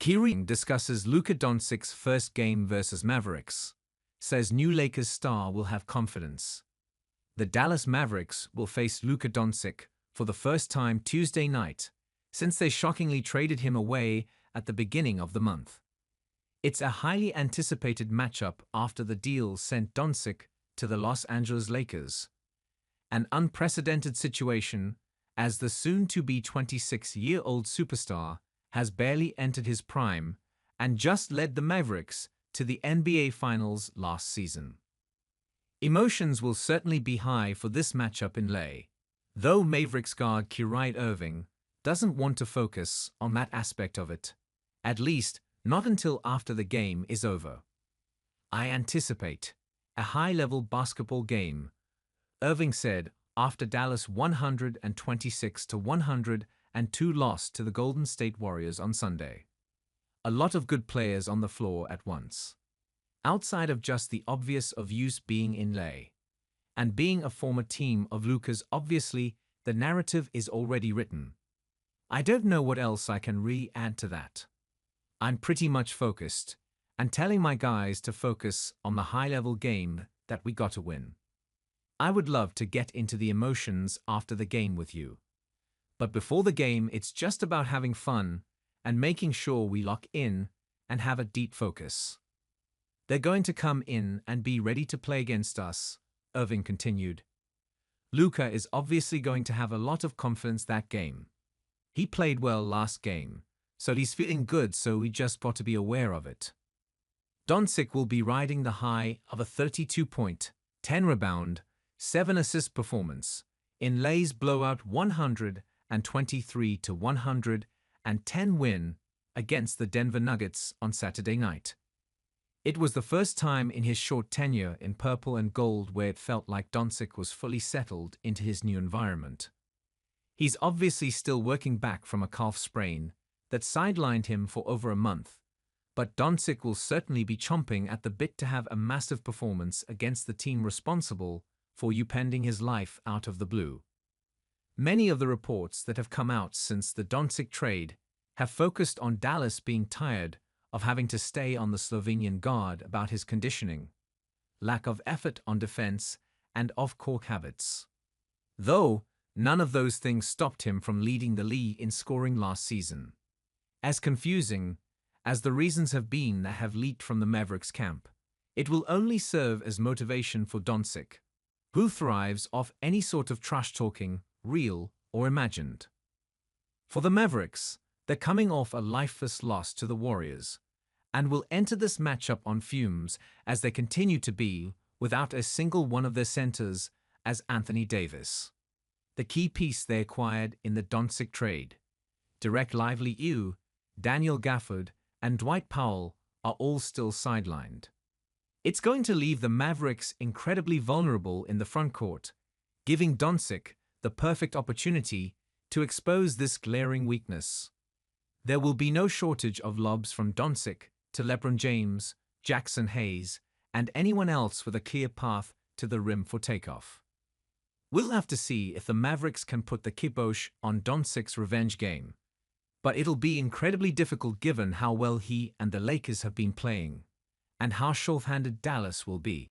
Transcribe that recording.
Kyrie Irving discusses Luka Dončic's first game versus Mavericks, says new Lakers star will have confidence. The Dallas Mavericks will face Luka Dončić for the first time Tuesday night, since they shockingly traded him away at the beginning of the month. It's a highly anticipated matchup after the deal sent Dončić to the Los Angeles Lakers. An unprecedented situation, as the soon-to-be 26-year-old superstar has barely entered his prime and just led the Mavericks to the NBA Finals last season. Emotions will certainly be high for this matchup in LA, though Mavericks guard Kyrie Irving doesn't want to focus on that aspect of it, at least not until after the game is over. "I anticipate a high-level basketball game," Irving said after Dallas' 126-102 loss to the Golden State Warriors on Sunday. "A lot of good players on the floor at once. Outside of just the obvious of use being in LA, and being a former team of Luka's, obviously the narrative is already written. I don't know what else I can really add to that. I'm pretty much focused, and telling my guys to focus on the high-level game that we got to win. I would love to get into the emotions after the game with you. But before the game, it's just about having fun and making sure we lock in and have a deep focus. They're going to come in and be ready to play against us," Irving continued. "Luka is obviously going to have a lot of confidence that game. He played well last game, so he's feeling good, so we just got to be aware of it. Dončić will be riding the high of a 32-point, 10-rebound, 7-assist performance in LA's blowout 123-110 win against the Denver Nuggets on Saturday night. It was the first time in his short tenure in purple and gold where it felt like Dončić was fully settled into his new environment. He's obviously still working back from a calf sprain that sidelined him for over a month, but Dončić will certainly be chomping at the bit to have a massive performance against the team responsible for upending his life out of the blue. Many of the reports that have come out since the Dončić trade have focused on Dallas being tired of having to stay on the Slovenian guard about his conditioning, lack of effort on defense, and off-court habits. Though none of those things stopped him from leading the league in scoring last season. As confusing as the reasons have been that have leaked from the Mavericks camp, it will only serve as motivation for Dončić, who thrives off any sort of trash-talking, real or imagined. For the Mavericks, they're coming off a lifeless loss to the Warriors, and will enter this matchup on fumes as they continue to be without a single one of their centers as Anthony Davis, the key piece they acquired in the Dončić trade. Derek Lively, Daniel Gafford, and Dwight Powell are all still sidelined. It's going to leave the Mavericks incredibly vulnerable in the frontcourt, giving Dončić the perfect opportunity to expose this glaring weakness. There will be no shortage of lobs from Dončić to LeBron James, Jackson Hayes, and anyone else with a clear path to the rim for takeoff. We'll have to see if the Mavericks can put the kibosh on Dončić's revenge game, but it'll be incredibly difficult given how well he and the Lakers have been playing, and how short-handed Dallas will be.